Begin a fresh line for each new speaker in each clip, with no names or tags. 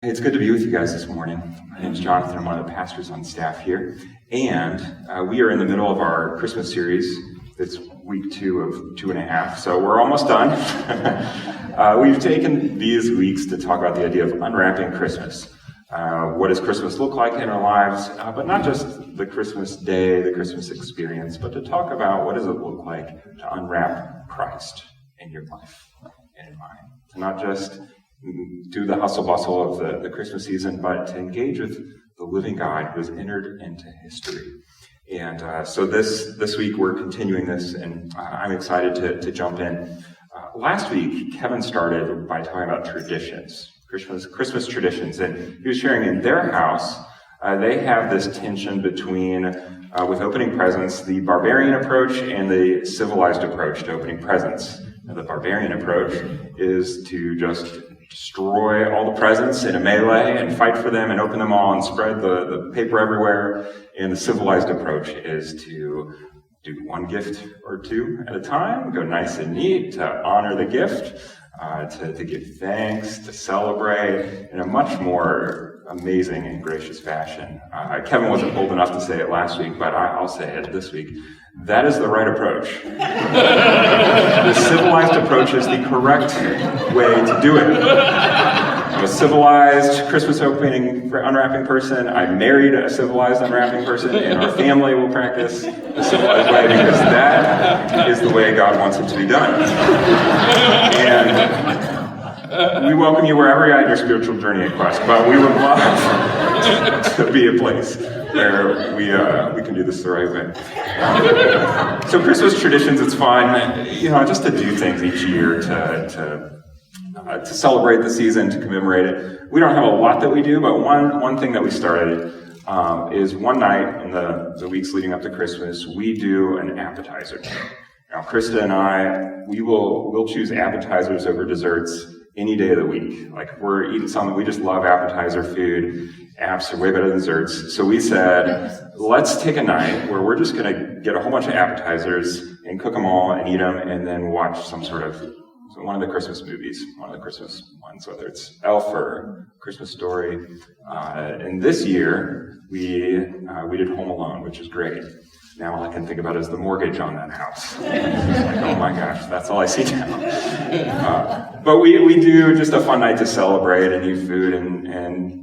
Hey, it's good to be with you guys this morning. My name's Jonathan. I'm one of the pastors on staff here. And we are in the middle of our Christmas series. It's week 2 of 2.5, so we're almost done. We've taken these weeks to talk about the idea of unwrapping Christmas. What does Christmas look like in our lives? But not just the Christmas day, the Christmas experience, but to talk about what does it look like to unwrap Christ in your life and in mine. To not just do the hustle bustle of the Christmas season, but to engage with the living God who has entered into history. And so this week we're continuing this, and I'm excited to jump in. Last week, Kevin started by talking about traditions, Christmas traditions, and he was sharing in their house, they have this tension between, with opening presents, the barbarian approach and the civilized approach to opening presents. Now, the barbarian approach is to just destroy all the presents in a melee and fight for them and open them all and spread the paper everywhere. And the civilized approach is to do one gift or two at a time, go nice and neat, to honor the gift, to give thanks, to celebrate in a much more amazing and gracious fashion. Kevin wasn't bold enough to say it last week, but I'll say it this week. That is the right approach. The civilized approach is the correct way to do it. I'm a civilized Christmas opening unwrapping person. I married a civilized unwrapping person, and our family will practice the civilized way because that is the way God wants it to be done. And we welcome you wherever you're at in your spiritual journey at Quest, but we would love to be a place where we can do this the right way. So Christmas traditions, it's fun, just to do things each year to celebrate the season, to commemorate it. We don't have a lot that we do, but one thing that we started is one night in the weeks leading up to Christmas, we do an appetizer. Now, Krista and I, we'll choose appetizers over desserts any day of the week. Like, if we're eating something, we just love appetizer food. Apps are way better than desserts. So we said, let's take a night where we're just going to get a whole bunch of appetizers and cook them all and eat them and then watch one of the Christmas movies, one of the Christmas ones, whether it's Elf or Christmas Story. And this year, we did Home Alone, which is great. Now all I can think about is the mortgage on that house. It's like, oh my gosh, that's all I see now. But we do just a fun night to celebrate and eat food and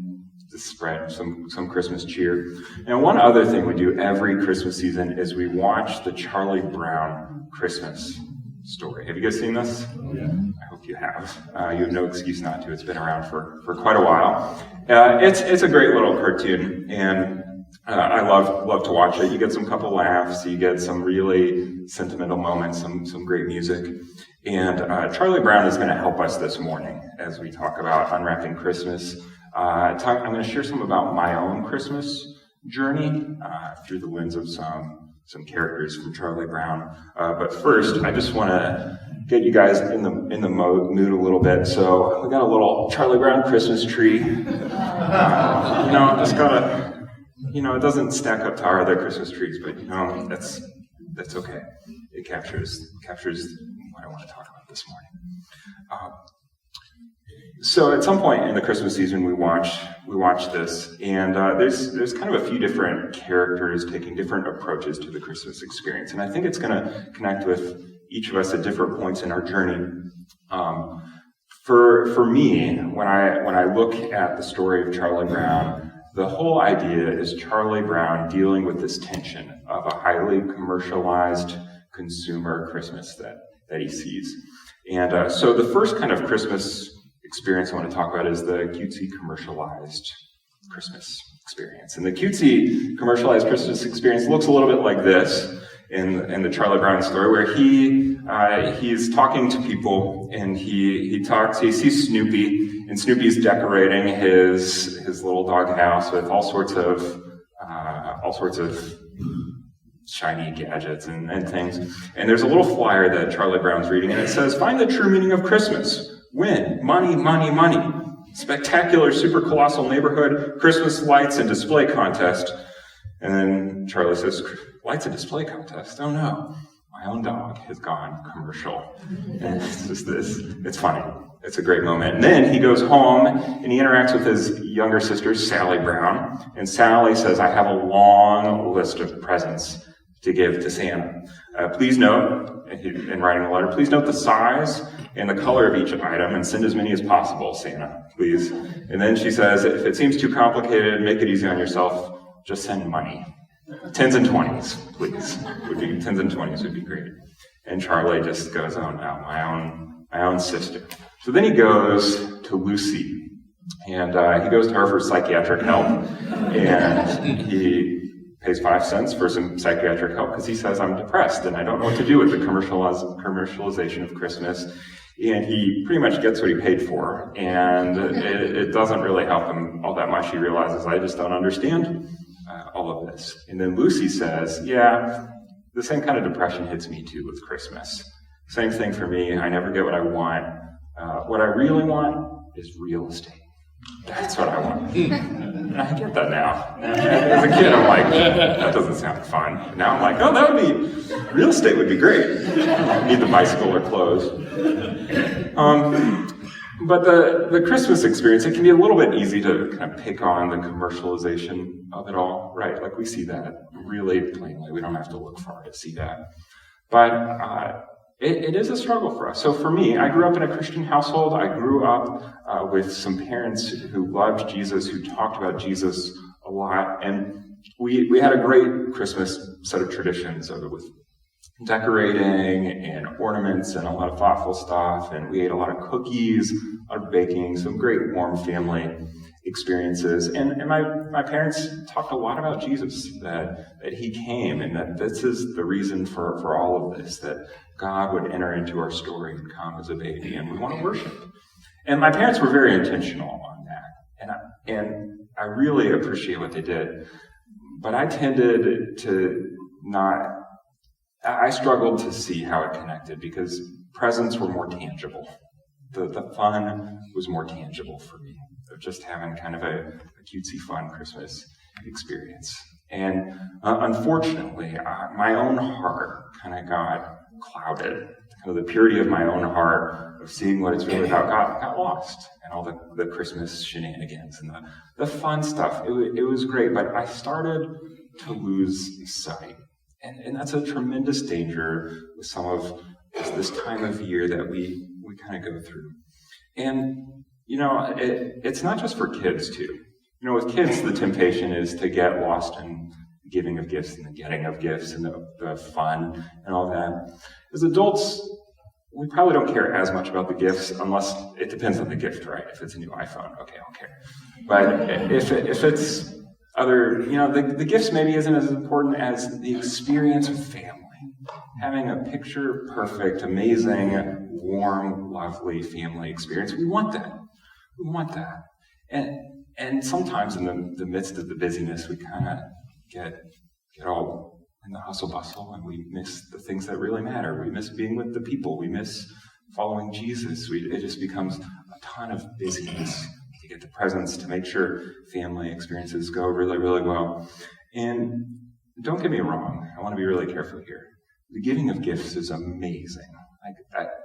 to spread some Christmas cheer. And one other thing we do every Christmas season is we watch the Charlie Brown Christmas Story. Have you guys seen this? Yeah. I hope you have. You have no excuse not to. It's been around for quite a while. It's a great little cartoon, and I love to watch it. You get some couple laughs, you get some really sentimental moments, some great music. And Charlie Brown is going to help us this morning as we talk about unwrapping Christmas. I'm going to share some about my own Christmas journey through the lens of some characters from Charlie Brown. But first, I just want to get you guys in the mood a little bit. So we got a little Charlie Brown Christmas tree. Just gotta. It doesn't stack up to our other Christmas trees, but that's okay. It captures what I want to talk about this morning. So at some point in the Christmas season, we watch this, and there's kind of a few different characters taking different approaches to the Christmas experience, and I think it's going to connect with each of us at different points in our journey. For me, when I look at the story of Charlie Brown, the whole idea is Charlie Brown dealing with this tension of a highly commercialized consumer Christmas that he sees. And so the first kind of Christmas experience I want to talk about is the cutesy commercialized Christmas experience. And the cutesy commercialized Christmas experience looks a little bit like this in the Charlie Brown story, where he's talking to people, and he sees Snoopy, and Snoopy's decorating his little dog house with all sorts of shiny gadgets and things. And there's a little flyer that Charlie Brown's reading, and it says, "Find the true meaning of Christmas. Win. Money, money, money. Spectacular, super colossal neighborhood, Christmas lights and display contest." And then Charlie says, "Lights and display contest? Oh no. My own dog has gone commercial." And it's just this. It's funny. It's a great moment. And then he goes home and he interacts with his younger sister, Sally Brown. And Sally says, I have a long list of presents to give to Santa. Please note, in writing a letter, please note the size and the color of each item and send as many as possible, Santa, please. And then she says, if it seems too complicated, make it easy on yourself. Just send money. 10s and 20s, please. 10s and 20s would be great. And Charlie just goes, oh no, my own sister. So then he goes to Lucy, and he goes to her for psychiatric help, and he pays 5 cents for some psychiatric help because he says, I'm depressed and I don't know what to do with the commercialization of Christmas. And he pretty much gets what he paid for, and it doesn't really help him all that much. He realizes, I just don't understand all of this. And then Lucy says, yeah, the same kind of depression hits me too with Christmas. Same thing for me. I never get what I want. What I really want is real estate. That's what I want. And I get that now. As a kid, I'm like, that doesn't sound fun. Now I'm like, oh, real estate would be great. Need the bicycle or clothes. But the Christmas experience, it can be a little bit easy to kind of pick on the commercialization of it all, right? Like we see that really plainly. We don't have to look far to see that. But it is a struggle for us. So for me, I grew up in a Christian household. I grew up with some parents who loved Jesus, who talked about Jesus a lot. And we had a great Christmas set of traditions with decorating and ornaments and a lot of thoughtful stuff. And we ate a lot of cookies, a lot of baking, some great warm family experiences. And my parents talked a lot about Jesus, that he came and that this is the reason for all of this, that God would enter into our story and come as a baby, and we want to worship. And my parents were very intentional on that, and I really appreciate what they did. But I tended to not. I struggled to see how it connected because presents were more tangible. The fun was more tangible for me, of just having kind of a cutesy, fun Christmas experience. And unfortunately, my own heart kind of got clouded. Kind of the purity of my own heart of seeing what it's really about got lost, and all the Christmas shenanigans and the fun stuff. It was great, but I started to lose sight. And that's a tremendous danger with some of this time of year that we kind of go through. And, it's not just for kids, too. With kids, the temptation is to get lost in the giving of gifts and the getting of gifts and the fun and all that. As adults, we probably don't care as much about the gifts, unless it depends on the gift, right? If it's a new iPhone, okay, I'll care. But if it's other, the gifts maybe isn't as important as the experience of family. Having a picture-perfect, amazing, warm, lovely family experience. We want that. We want that. And sometimes in the midst of the busyness, we kind of get all in the hustle bustle, and we miss the things that really matter. We miss being with the people. We miss following Jesus. It just becomes a ton of busyness to get the presents, to make sure family experiences go really, really well. And don't get me wrong, I want to be really careful here. The giving of gifts is amazing.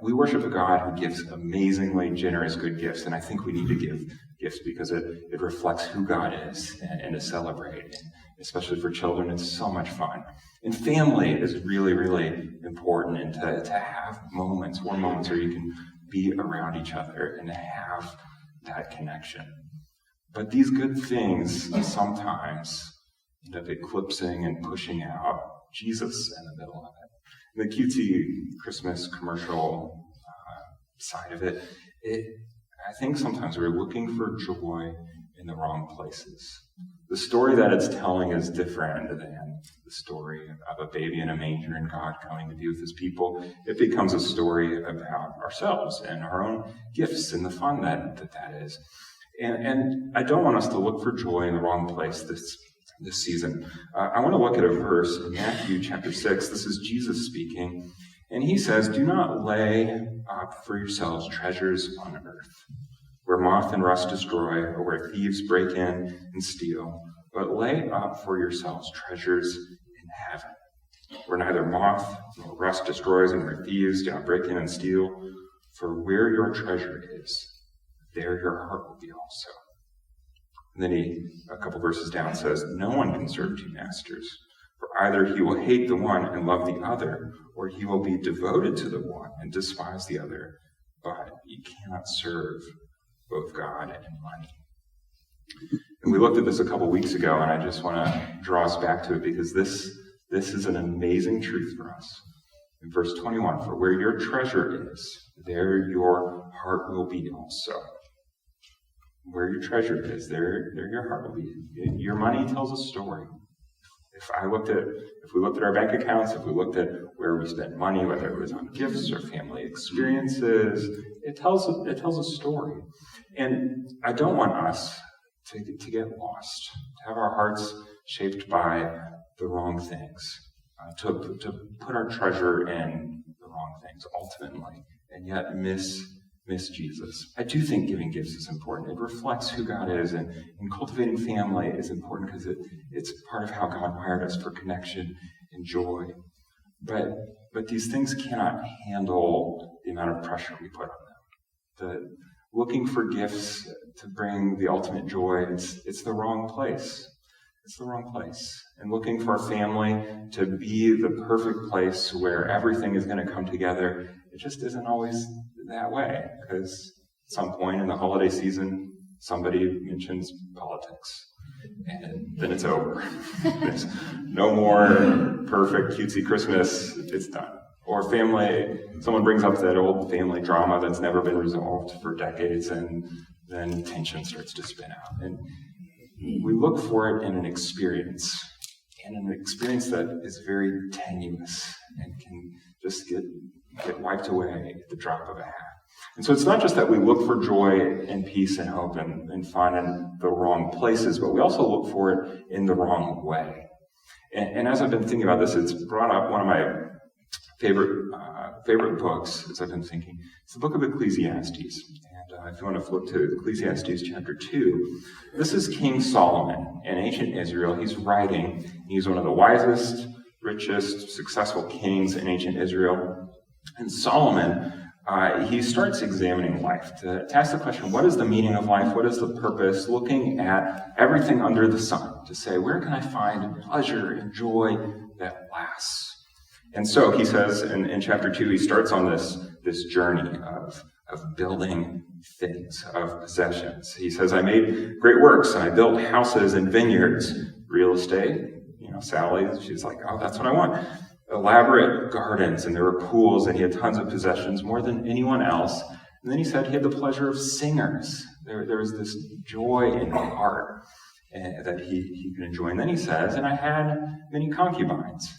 We worship a God who gives amazingly generous good gifts, and I think we need to give gifts because it reflects who God is and to celebrate. And especially for children, it's so much fun. And family is really, really important, and to have moments, warm moments where you can be around each other and have that connection. But these good things sometimes end up eclipsing and pushing out Jesus in the middle of it. The cutesy Christmas commercial side of it, I think sometimes we're looking for joy in the wrong places. The story that it's telling is different than the story of a baby in a manger and God coming to be with his people. It becomes a story about ourselves and our own gifts and the fun that is. And I don't want us to look for joy in the wrong place this season. I want to look at a verse in Matthew chapter 6. This is Jesus speaking. And he says, do not lay up for yourselves treasures on earth, where moth and rust destroy, or where thieves break in and steal, but lay up for yourselves treasures in heaven, where neither moth nor rust destroys, and where thieves do not break in and steal. For where your treasure is, there your heart will be also. And then he, a couple verses down, says, no one can serve two masters, for either he will hate the one and love the other, or he will be devoted to the one and despise the other. But you cannot serve both God and money. And we looked at this a couple weeks ago, and I just want to draw us back to it because this is an amazing truth for us. In verse 21, for where your treasure is, there your heart will be also. Where your treasure is, there your heart will be. Your money tells a story. If we looked at our bank accounts, if we looked at where we spent money, whether it was on gifts or family experiences, it tells a story. And I don't want us to get lost, to have our hearts shaped by the wrong things, to put our treasure in the wrong things ultimately, and yet miss Jesus. I do think giving gifts is important. It reflects who God is, and cultivating family is important because it's part of how God wired us for connection and joy. But these things cannot handle the amount of pressure we put on them. Looking for gifts to bring the ultimate joy, it's the wrong place. It's the wrong place. And looking for a family to be the perfect place where everything is going to come together, it just isn't always that way. Because at some point in the holiday season, somebody mentions politics. And then it's over. There's no more perfect, cutesy Christmas. It's done. Or family, someone brings up that old family drama that's never been resolved for decades, and then tension starts to spin out. And we look for it in an experience that is very tenuous and can just get wiped away at the drop of a hat. And so it's not just that we look for joy and peace and hope and find in the wrong places, but we also look for it in the wrong way. And as I've been thinking about this, it's brought up one of my favorite books, as I've been thinking. It's the book of Ecclesiastes. And if you want to flip to Ecclesiastes chapter 2, this is King Solomon in ancient Israel. He's writing. He's one of the wisest, richest, successful kings in ancient Israel. And Solomon, he starts examining life to ask the question, what is the meaning of life? What is the purpose? Looking at everything under the sun to say, where can I find pleasure and joy that lasts? And so he says in chapter 2, he starts on this journey of building things, of possessions. He says, I made great works, and I built houses and vineyards, real estate. Sally, she's like, oh, that's what I want. Elaborate gardens, and there were pools, and he had tons of possessions, more than anyone else. And then he said he had the pleasure of singers. There was this joy in the heart that he could enjoy. And then he says, and I had many concubines.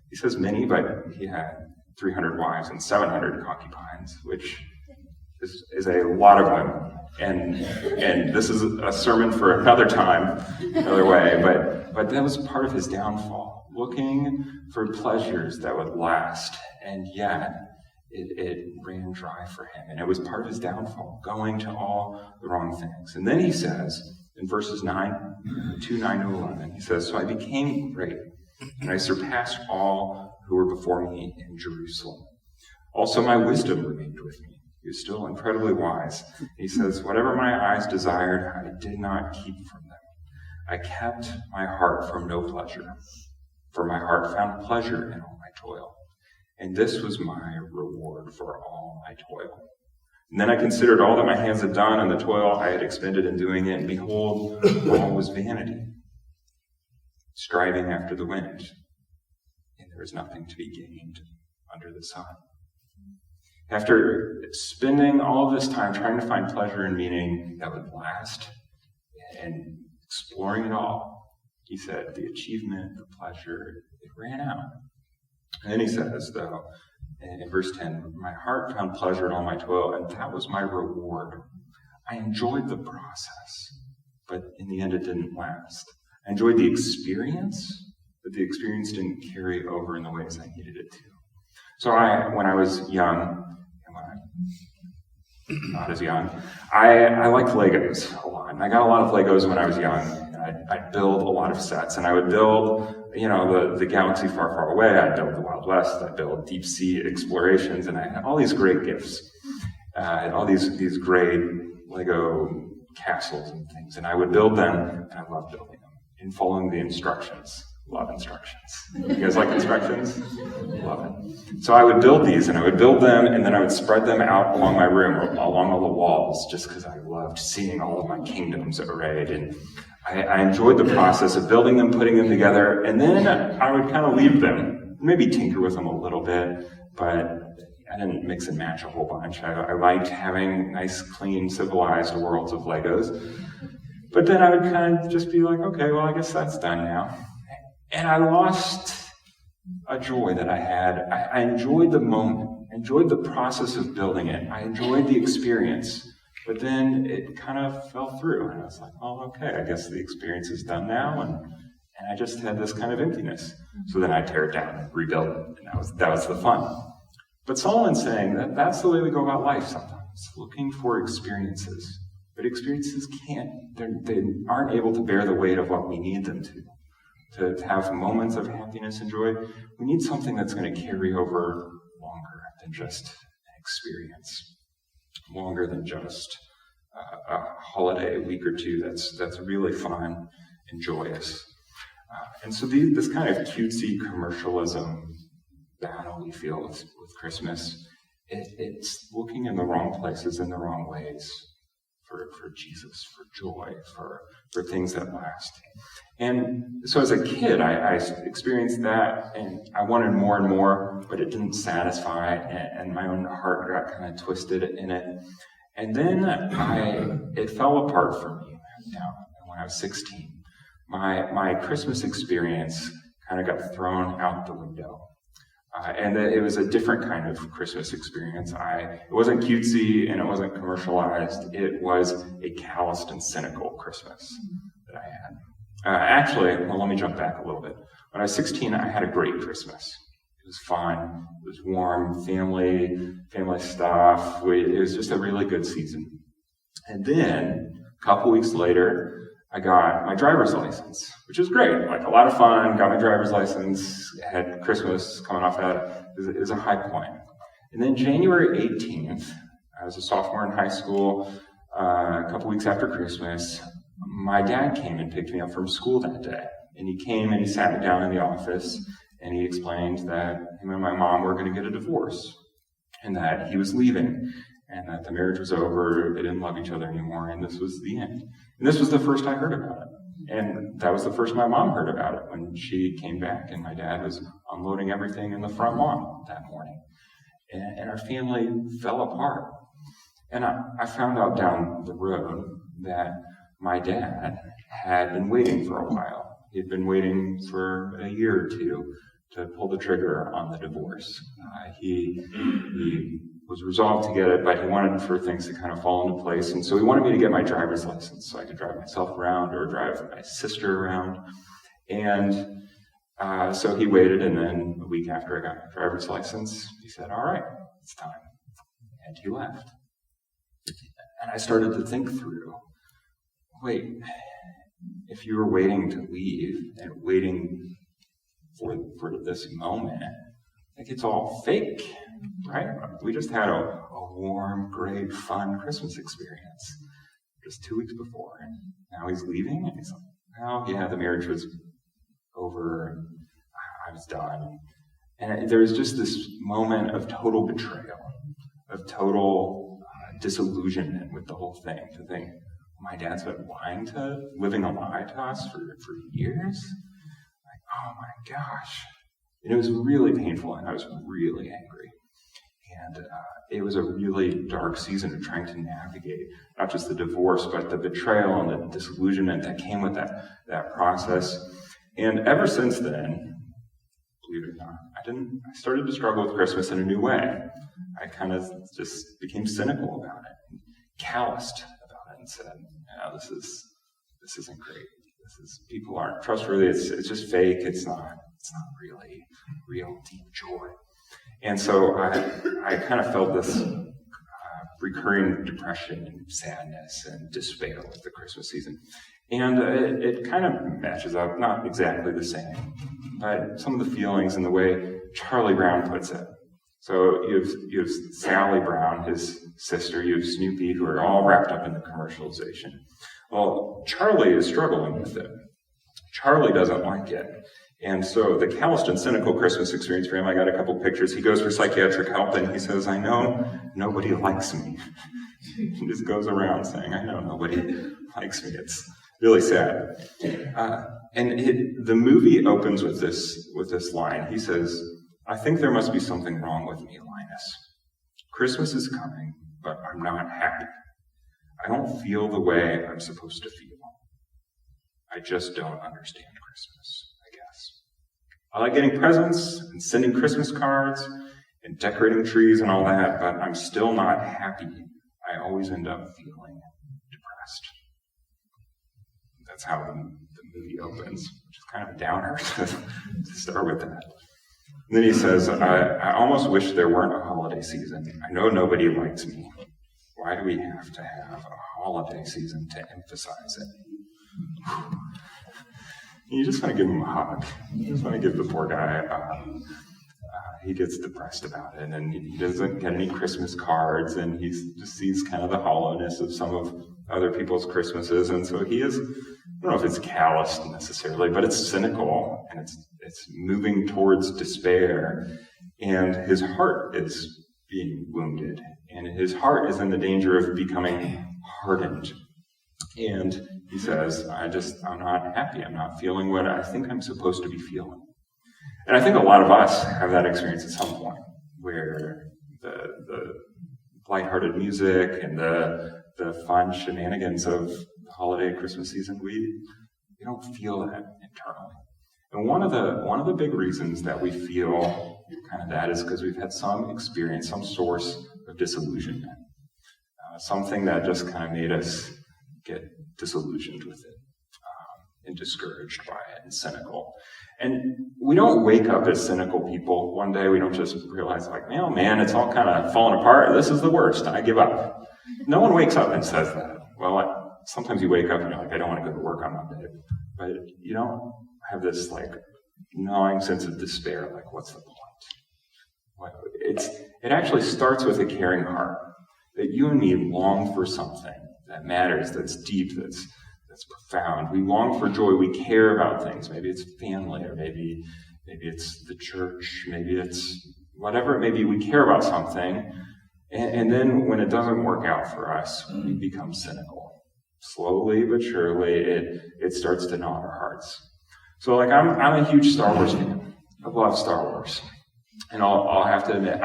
He says many, but he had 300 wives and 700 concubines, which is a lot of women. And this is a sermon for another time, another way, but that was part of his downfall, looking for pleasures that would last, and yet it ran dry for him. And it was part of his downfall, going to all the wrong things. And then he says, in verses 9 to 11, he says, so I became great, and I surpassed all who were before me in Jerusalem. Also my wisdom remained with me. He was still incredibly wise. He says, whatever my eyes desired, I did not keep from them. I kept my heart from no pleasure, for my heart found pleasure in all my toil. And this was my reward for all my toil. And then I considered all that my hands had done and the toil I had expended in doing it, and behold, all was vanity, striving after the wind, and there was nothing to be gained under the sun. After spending all this time trying to find pleasure and meaning that would last and exploring it all, he said, the achievement, the pleasure, it ran out. And then he says, though, in verse 10, my heart found pleasure in all my toil, and that was my reward. I enjoyed the process, but in the end it didn't last. I enjoyed the experience, but the experience didn't carry over in the ways I needed it to. So when I was young, not as young, I liked Legos a lot. And I got a lot of Legos when I was young. And I'd build a lot of sets. And I would build, the galaxy far, far away. I'd build the Wild West. I'd build deep sea explorations. And I had all these great gifts. and all these great Lego castles and things. And I would build them, and I loved building them and following the instructions. Love instructions. You guys like instructions? Love it. So I would build these, and I would build them, and then I would spread them out along my room, along all the walls, just because I loved seeing all of my kingdoms arrayed. And I enjoyed the process of building them, putting them together, and then I would kind of leave them, maybe tinker with them a little bit, but I didn't mix and match a whole bunch. I liked having nice, clean, civilized worlds of Legos. But then I would kind of just be like, okay, well, I guess that's done now. And I lost a joy that I had. I enjoyed the moment, enjoyed the process of building it. I enjoyed the experience. But then it kind of fell through. And I was like, well, okay, I guess the experience is done now. And I just had this kind of emptiness. So then I tear it down and rebuild it. And that was the fun. But Solomon's saying that that's the way we go about life sometimes, looking for experiences. But experiences they aren't able to bear the weight of what we need them to have moments of happiness and joy. We need something that's going to carry over longer than just an experience, longer than just a holiday, a week or two that's really fun and joyous. And so this kind of cutesy commercialism battle we feel with Christmas, it's looking in the wrong places in the wrong ways for Jesus, for joy, for things that last. And so as a kid, I experienced that, and I wanted more and more, but it didn't satisfy, and my own heart got kind of twisted in it. And then it fell apart for me now when I was 16. My Christmas experience kind of got thrown out the window. And it was a different kind of Christmas experience. It wasn't cutesy and it wasn't commercialized. It was a calloused and cynical Christmas that I had. Actually, let me jump back a little bit. When I was 16, I had a great Christmas. It was fun. It was warm, family stuff. It was just a really good season. And then, a couple weeks later, I got my driver's license, which was great. Like, a lot of fun, got my driver's license, had Christmas coming off that. It was a high point. And then January 18th, I was a sophomore in high school, a couple weeks after Christmas, my dad came and picked me up from school that day. And he came and he sat me down in the office, and he explained that him and my mom were going to get a divorce, and that he was leaving, and that the marriage was over, they didn't love each other anymore, and this was the end. And this was the first I heard about it. And that was the first my mom heard about it when she came back, and my dad was unloading everything in the front lawn that morning. And our family fell apart. And I found out down the road that my dad had been waiting for a while. He'd been waiting for a year or two to pull the trigger on the divorce. He was resolved to get it, but he wanted for things to kind of fall into place. And so he wanted me to get my driver's license so I could drive myself around or drive my sister around. And so he waited, and then a week after I got my driver's license, he said, all right, it's time. And he left. And I started to think through, wait, if you were waiting to leave and waiting for this moment, like, it's all fake, right? We just had a warm, great, fun Christmas experience just 2 weeks before, and now he's leaving, and he's like, well, yeah, the marriage was over, and I was done. And there was just this moment of total betrayal, of total disillusionment with the whole thing, to think, my dad's been living a lie to us for years? Like, oh my gosh. And it was really painful, and I was really angry. And it was a really dark season of trying to navigate not just the divorce, but the betrayal and the disillusionment that came with that process. And ever since then, believe it or not, I started to struggle with Christmas in a new way. I kind of just became cynical about it, calloused about it, and said, no, this isn't great. People aren't trustworthy. It's just fake. It's not really real deep joy. And so I kind of felt this recurring depression and sadness and despair with the Christmas season. And it kind of matches up, not exactly the same, but some of the feelings and the way Charlie Brown puts it. So you have Sally Brown, his sister. You have Snoopy, who are all wrapped up in the commercialization. Well, Charlie is struggling with it. Charlie doesn't like it. And so the calloused and cynical Christmas experience for him, I got a couple pictures. He goes for psychiatric help, and he says, I know nobody likes me. He just goes around saying, I know nobody likes me. It's really sad. The movie opens with this line. He says, I think there must be something wrong with me, Linus. Christmas is coming, but I'm not happy. I don't feel the way I'm supposed to feel. I just don't understand Christmas, I guess. I like getting presents and sending Christmas cards and decorating trees and all that, but I'm still not happy. I always end up feeling depressed. That's how the movie opens, which is kind of a downer to start with that. And then he says, I almost wish there weren't a holiday season. I know nobody likes me. Why do we have to have a holiday season to emphasize it? You just want to give him a hug. You just want to give the poor guy a hug. He gets depressed about it, and he doesn't get any Christmas cards, and he just sees kind of the hollowness of some of other people's Christmases, and so he is, I don't know if it's calloused necessarily, but it's cynical, and it's moving towards despair, and his heart is being wounded, and his heart is in the danger of becoming hardened. And he says, I'm not happy. I'm not feeling what I think I'm supposed to be feeling. And I think a lot of us have that experience at some point, where the lighthearted music and the fun shenanigans of the holiday Christmas season, we don't feel that internally. And one of the big reasons that we feel kind of that is because we've had some experience, some source of disillusionment, something that just kind of made us get disillusioned with it, and discouraged by it, and cynical. And we don't wake up as cynical people one day. We don't just realize, like, oh man, it's all kind of falling apart. This is the worst. I give up. No one wakes up and says that. Well, sometimes you wake up and you're like, I don't want to go to work on Monday. But you don't have this like gnawing sense of despair. Like, what's the point? It actually starts with a caring heart, that you and me long for something that matters, that's deep, that's profound. We long for joy. We care about things. Maybe it's family, or maybe it's the church. Maybe it's whatever it may be. We care about something, and then when it doesn't work out for us, we become cynical. Slowly but surely, it starts to gnaw at our hearts. So, like, I'm a huge Star Wars fan. I love Star Wars, and I'll have to admit,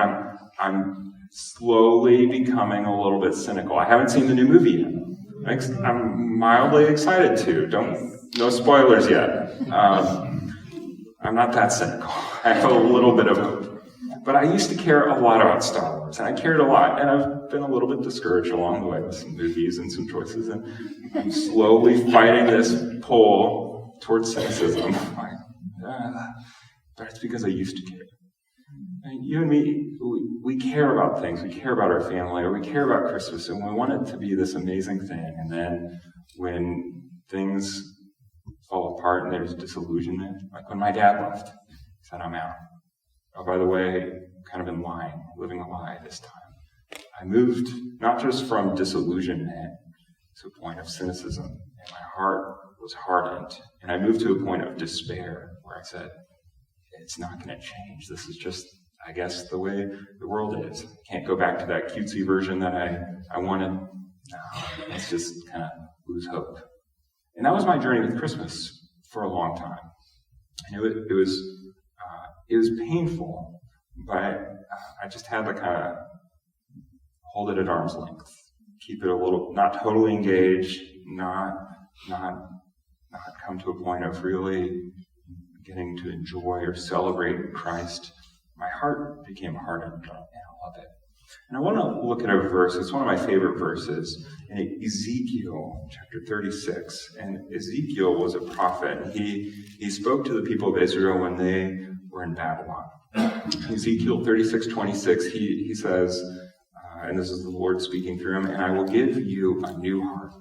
I'm slowly becoming a little bit cynical. I haven't seen the new movie yet. I'm mildly excited to. No spoilers yet. I'm not that cynical. I have a little bit of hope. But I used to care a lot about Star Wars, and I cared a lot, and I've been a little bit discouraged along the way with some movies and some choices, and I'm slowly fighting this pull towards cynicism. But it's because I used to care. And you and me, we care about things. We care about our family, or we care about Christmas, and we want it to be this amazing thing. And then when things fall apart and there's disillusionment, like when my dad left, he said, I'm out. Oh, by the way, kind of in line, living a lie this time. I moved not just from disillusionment to a point of cynicism, and my heart was hardened. And I moved to a point of despair where I said, it's not going to change. This is just, I guess, the way the world is. I can't go back to that cutesy version that I wanted. No, let's just kind of lose hope. And that was my journey with Christmas for a long time. And it was painful, but I just had to kind of hold it at arm's length, keep it a little, not totally engaged, not come to a point of really getting to enjoy or celebrate Christ. My heart became hardened, and I love it. And I want to look at a verse. It's one of my favorite verses in Ezekiel chapter 36. And Ezekiel was a prophet. And he spoke to the people of Israel when they were in Babylon. Ezekiel 36:26, he says, and this is the Lord speaking through him, and I will give you a new heart,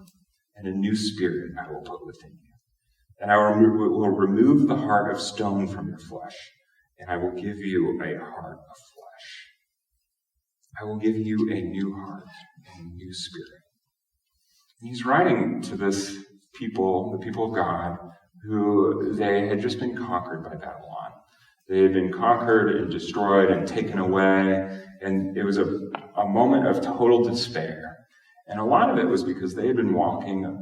and a new spirit I will put within you. And I will remove the heart of stone from your flesh, and I will give you a heart of flesh. I will give you a new heart and a new spirit. And he's writing to this people, the people of God, who they had just been conquered by Babylon. They had been conquered and destroyed and taken away, and it was a moment of total despair. And a lot of it was because they had been walking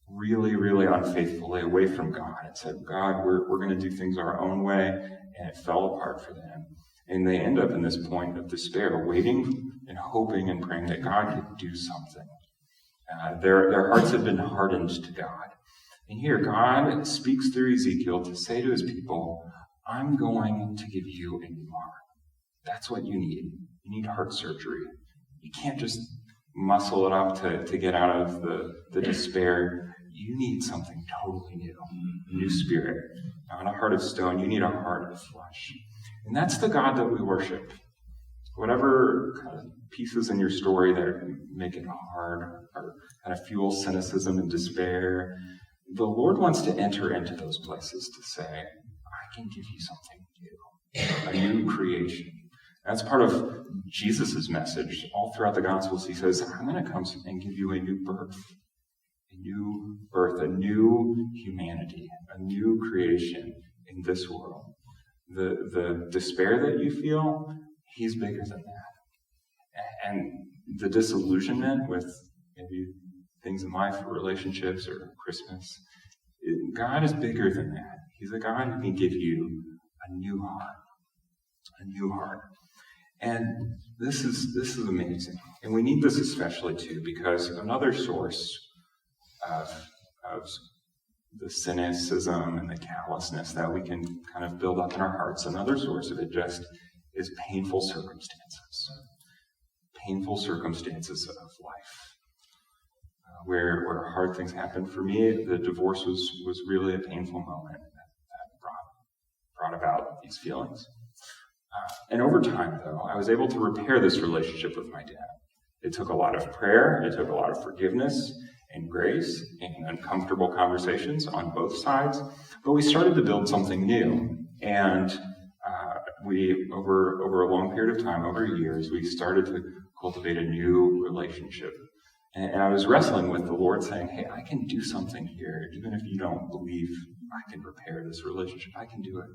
really, really unfaithfully away from God and said, God, we're going to do things our own way, and it fell apart for them. And they end up in this point of despair, waiting and hoping and praying that God could do something. Their hearts had been hardened to God. And here God speaks through Ezekiel to say to his people, I'm going to give you a new heart. That's what you need. You need heart surgery. You can't just muscle it up to get out of the despair. You need something totally new. A new spirit. Not a heart of stone. You need a heart of flesh. And that's the God that we worship. Whatever kind of pieces in your story that make it hard or kind of fuel cynicism and despair, the Lord wants to enter into those places to say, I can give you something new, a new creation. That's part of Jesus' message. All throughout the Gospels, he says, I'm going to come and give you a new birth, a new humanity, a new creation in this world. The despair that you feel, he's bigger than that. And the disillusionment with maybe things in life or relationships or Christmas, God is bigger than that. He's a God who can give you a new heart. And this is amazing. And we need this especially too, because another source of the cynicism and the callousness that we can kind of build up in our hearts, another source of it just is painful circumstances of life, where hard things happen. For me, the divorce was really a painful moment that brought about these feelings. And over time, though, I was able to repair this relationship with my dad. It took a lot of prayer, it took a lot of forgiveness and grace and uncomfortable conversations on both sides, but we started to build something new. And we, over a long period of time, over years, we started to cultivate a new relationship. And I was wrestling with the Lord saying, hey, I can do something here. Even if you don't believe I can repair this relationship, I can do it.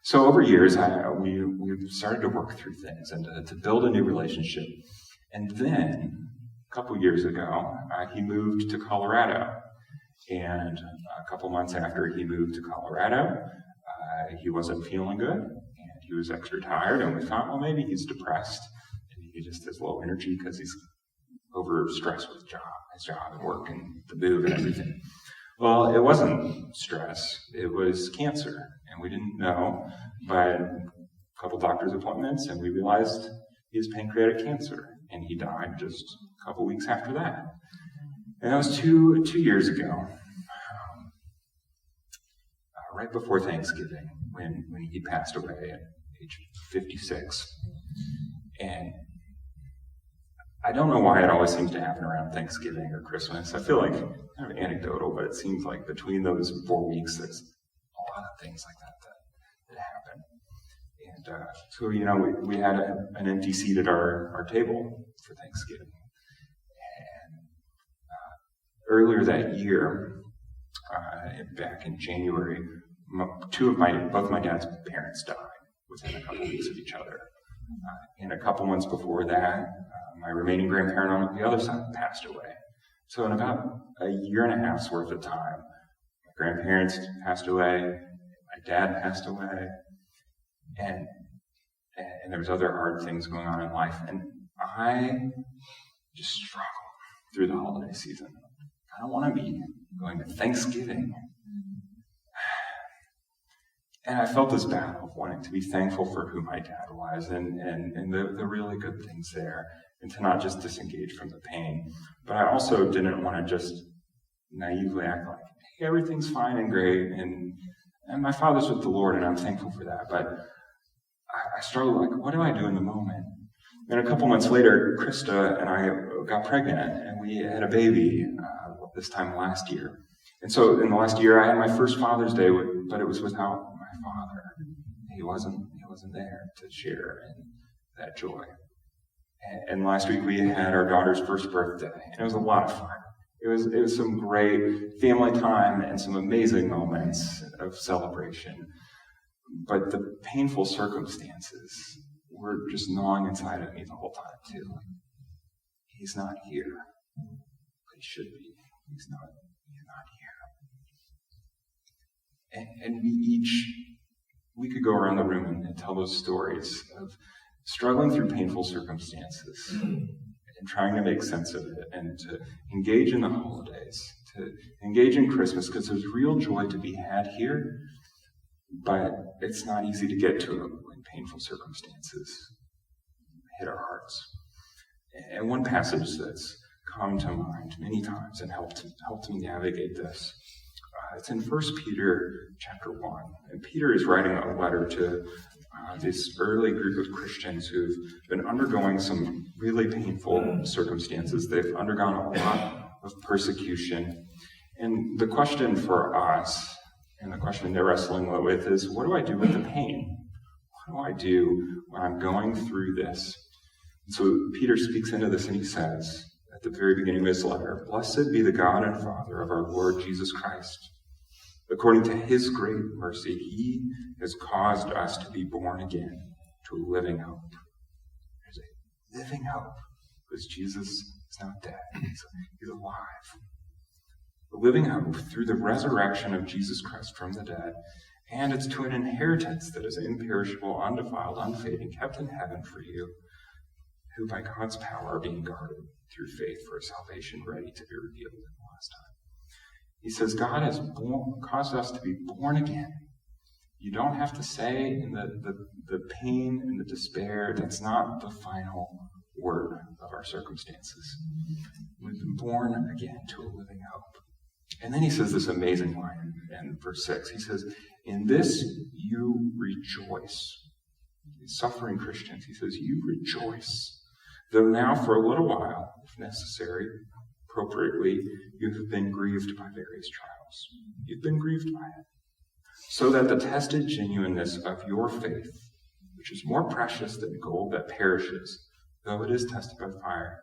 So over years, we started to work through things and to build a new relationship. And then, a couple years ago, he moved to Colorado. And a couple months after he moved to Colorado, he wasn't feeling good. And he was extra tired. And we thought, well, maybe he's depressed. Maybe he just has low energy because he's overstressed with his job and work and the move and everything. Well, it wasn't stress. It was cancer. And we didn't know, but a couple doctor's appointments, and we realized he has pancreatic cancer. And he died just a couple weeks after that. And that was two years ago, right before Thanksgiving, when he passed away at age 56. And I don't know why it always seems to happen around Thanksgiving or Christmas. I feel like kind of anecdotal, but it seems like between those 4 weeks, there's a lot of things like that happen. And so, we had an empty seat at our table for Thanksgiving. And earlier that year, back in January, both my dad's parents died within a couple weeks of each other. And a couple months before that, my remaining grandparent on the other side passed away. So in about a year and a half's worth of time, my grandparents passed away, my dad passed away, and there was other hard things going on in life. And I just struggled through the holiday season. I don't want to be going to Thanksgiving. And I felt this battle of wanting to be thankful for who my dad was and the really good things there, and to not just disengage from the pain. But I also didn't want to just naively act like, hey, everything's fine and great, and my father's with the Lord, and I'm thankful for that. But I struggled, like, what do I do in the moment? And a couple months later, Krista and I got pregnant, and we had a baby this time last year. And so in the last year, I had my first Father's Day, but it was without my father. He wasn't there to share in that joy. And last week we had our daughter's first birthday, and it was a lot of fun. It was some great family time and some amazing moments of celebration. But the painful circumstances were just gnawing inside of me the whole time too. He's not here, but he should be. He's not here. And we could go around the room and tell those stories of struggling through painful circumstances and trying to make sense of it and to engage in the holidays, to engage in Christmas, because there's real joy to be had here, but it's not easy to get to it when painful circumstances hit our hearts. And one passage that's come to mind many times and helped me navigate this, it's in 1 Peter chapter 1. And Peter is writing a letter to this early group of Christians who've been undergoing some really painful circumstances. They've undergone a lot of persecution. And the question for us, and the question they're wrestling with, is what do I do with the pain? What do I do when I'm going through this? And so Peter speaks into this and he says, at the very beginning of his letter, "Blessed be the God and Father of our Lord Jesus Christ. According to his great mercy, he has caused us to be born again to a living hope." There's a living hope because Jesus is not dead. He's alive. A living hope through the resurrection of Jesus Christ from the dead. And it's to an inheritance that is imperishable, undefiled, unfading, kept in heaven for you, who by God's power are being guarded through faith for a salvation ready to be revealed in the last time. He says God has caused us to be born again. You don't have to say in the pain and the despair, that's not the final word of our circumstances. We've been born again to a living hope. And then he says this amazing line in verse 6. He says, "In this you rejoice." These suffering Christians, he says, you rejoice. Though now for a little while, if necessary, appropriately, you have been grieved by various trials. You've been grieved by it. So that the tested genuineness of your faith, which is more precious than gold that perishes, though it is tested by fire,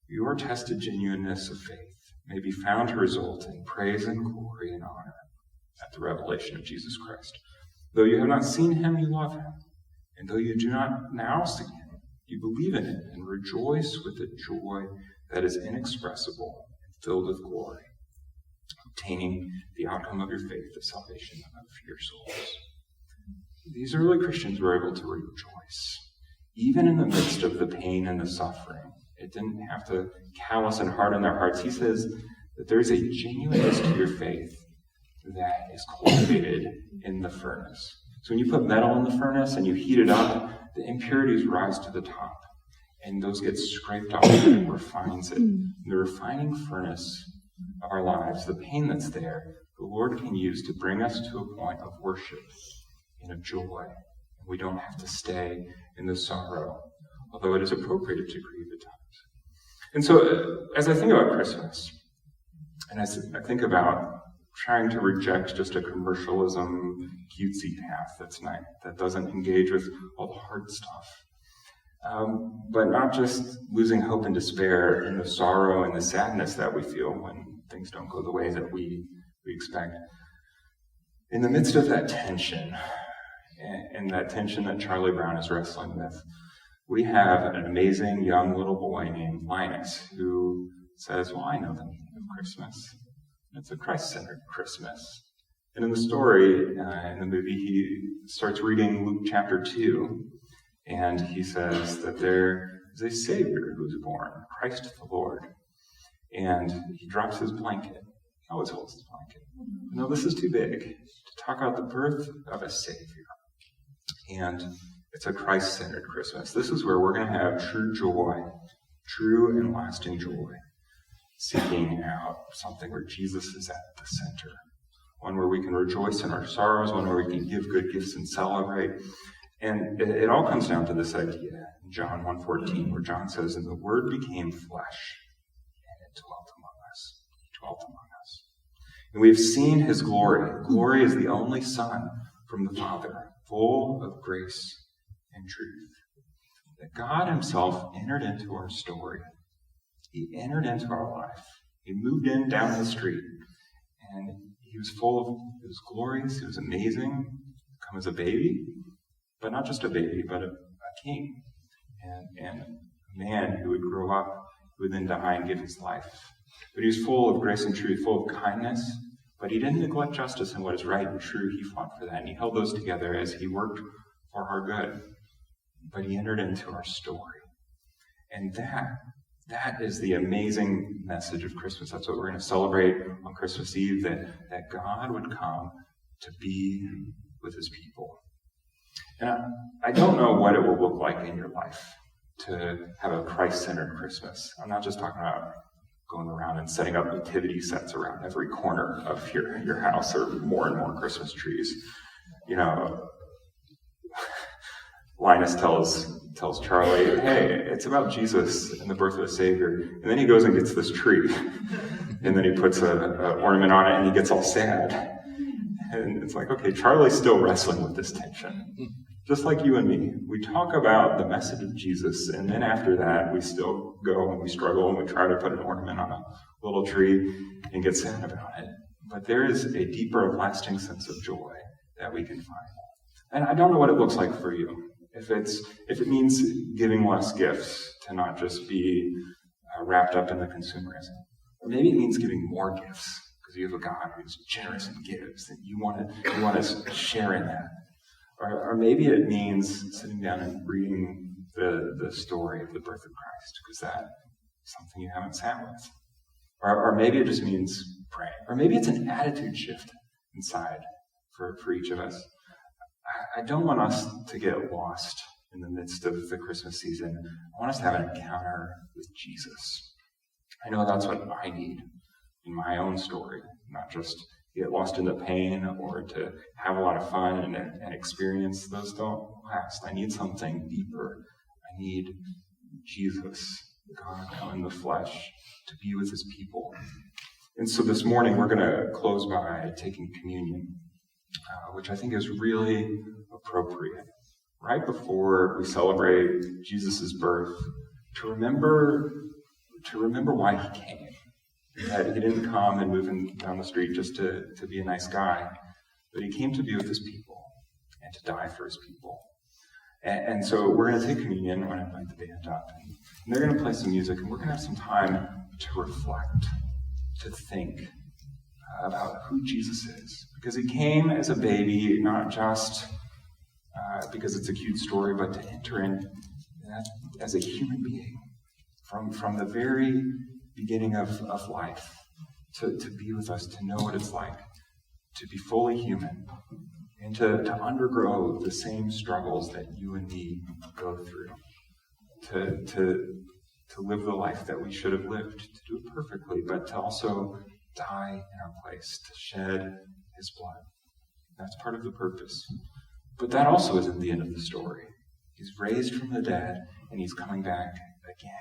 your tested genuineness of faith may be found to result in praise and glory and honor at the revelation of Jesus Christ. Though you have not seen him, you love him. And though you do not now see him, you believe in him and rejoice with a joy that is inexpressible and filled with glory, obtaining the outcome of your faith, the salvation of your souls. These early Christians were able to rejoice, even in the midst of the pain and the suffering. It didn't have to callous and harden their hearts. He says that there's a genuineness to your faith that is cultivated in the furnace. So when you put metal in the furnace and you heat it up, the impurities rise to the top. And those get scraped off and it refines it. In the refining furnace of our lives, the pain that's there, the Lord can use to bring us to a point of worship and of joy. And we don't have to stay in the sorrow, although it is appropriate to grieve at times. And so as I think about Christmas, and as I think about trying to reject just a commercialism, cutesy path that doesn't engage with all the hard stuff, but not just losing hope and despair in the sorrow and the sadness that we feel when things don't go the way that we expect. In the midst of that tension, and that tension that Charlie Brown is wrestling with, we have an amazing young little boy named Linus who says, well, I know the meaning of Christmas. It's a Christ-centered Christmas. And in the story, in the movie, he starts reading Luke chapter 2, and he says that there is a Savior who's born, Christ the Lord. And he drops his blanket. He always holds his blanket. No, this is too big to talk about the birth of a Savior. And it's a Christ-centered Christmas. This is where we're going to have true joy, true and lasting joy, seeking out something where Jesus is at the center, one where we can rejoice in our sorrows, one where we can give good gifts and celebrate. And it all comes down to this idea in John 1:14, where John says, "And the Word became flesh, and it dwelt among us." He dwelt among us. And we have seen his glory. Glory is the only Son from the Father, full of grace and truth. that God himself entered into our story. He entered into our life. He moved in down the street, and he was he was glorious, he was amazing, come as a baby, but not just a baby, but a king, and a man who would grow up, who would then die and give his life. But he was full of grace and truth, full of kindness, but he didn't neglect justice and what is right and true. He fought for that, and he held those together as he worked for our good. But he entered into our story. And that is the amazing message of Christmas. That's what we're going to celebrate on Christmas Eve, that God would come to be with his people. And I don't know what it will look like in your life to have a Christ-centered Christmas. I'm not just talking about going around and setting up nativity sets around every corner of your house, or more and more Christmas trees. You know, Linus tells Charlie, hey, it's about Jesus and the birth of the Savior. And then he goes and gets this tree. And then he puts an ornament on it and he gets all sad. And it's like, okay, Charlie's still wrestling with this tension. Just like you and me. We talk about the message of Jesus, and then after that, we still go and we struggle and we try to put an ornament on a little tree and get sad about it. But there is a deeper, lasting sense of joy that we can find. And I don't know what it looks like for you. If it means giving less gifts, to not just be wrapped up in the consumerism. Or maybe it means giving more gifts, because you have a God who's generous and gives, and you want to share in that. Or maybe it means sitting down and reading the story of the birth of Christ, because that's something you haven't sat with. Or maybe it just means praying. Or maybe it's an attitude shift inside for each of us. I don't want us to get lost in the midst of the Christmas season. I want us to have an encounter with Jesus. I know that's what I need in my own story, not just get lost in the pain or to have a lot of fun and experience. Those don't last. I need something deeper. I need Jesus, God now in the flesh, to be with his people. And so this morning we're going to close by taking communion, which I think is really appropriate. Right before we celebrate Jesus' birth, to remember why he came. That he didn't come and move him down the street just to be a nice guy, but he came to be with his people and to die for his people. And so we're going to take communion. I'm going to invite the band up, and they're going to play some music, and we're going to have some time to reflect, to think about who Jesus is. Because he came as a baby, not just because it's a cute story, but to enter in as a human being from the very beginning of life, to be with us, to know what it's like to be fully human, and to undergo the same struggles that you and me go through, to live the life that we should have lived, to do it perfectly, but to also die in our place, to shed his blood. That's part of the purpose. But that also isn't the end of the story. He's raised from the dead, and he's coming back again.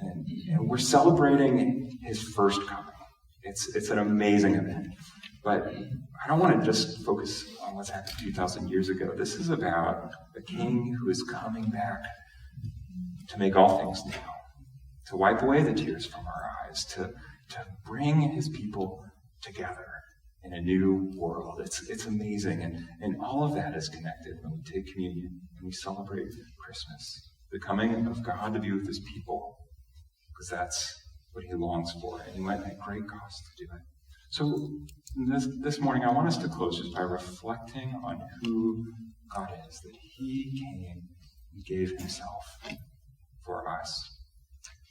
And we're celebrating his first coming. It's an amazing event. But I don't want to just focus on what's happened 2,000 years ago. This is about a king who is coming back to make all things new, to wipe away the tears from our eyes, to bring his people together in a new world. It's amazing. And all of that is connected when we take communion, when we celebrate Christmas. The coming of God to be with his people, because that's what he longs for, and he went at great cost to do it. So this morning, I want us to close just by reflecting on who God is, that he came and gave himself for us.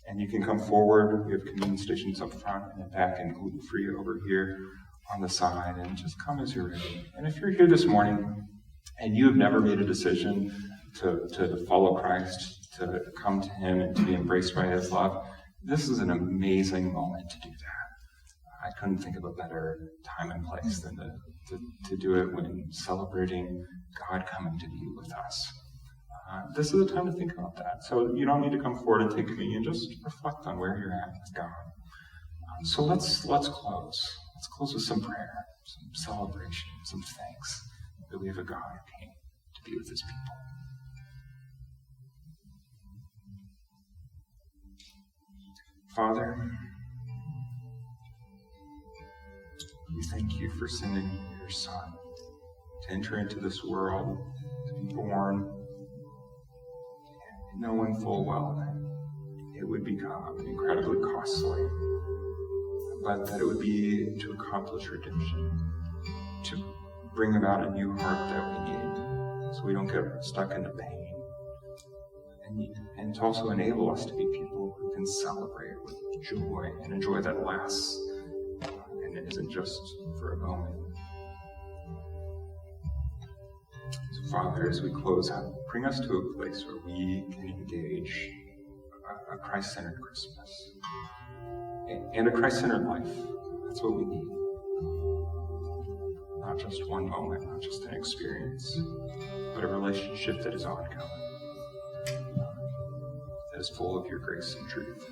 And you can come forward. We have communion stations up front and then back, and gluten-free over here on the side, and just come as you're ready. And if you're here this morning and you have never made a decision to follow Christ, to come to him and to be embraced by his love, this is an amazing moment to do that. I couldn't think of a better time and place than to do it when celebrating God coming to be with us. This is a time to think about that. So you don't need to come forward and take communion. Just reflect on where you're at with God. So let's close. Let's close with some prayer, some celebration, some thanks that we have a God who came to be with his people. Father, we thank you for sending your Son to enter into this world, to be born, knowing full well that it would become incredibly costly, but that it would be to accomplish redemption, to bring about a new heart that we need, so we don't get stuck in the pain, and to also enable us to be people who can celebrate with joy and enjoy that lasts, and it isn't just for a moment. So, Father, as we close out, bring us to a place where we can engage a Christ-centered Christmas and a Christ-centered life. That's what we need. Not just one moment, not just an experience, but a relationship that is ongoing, that is full of your grace and truth.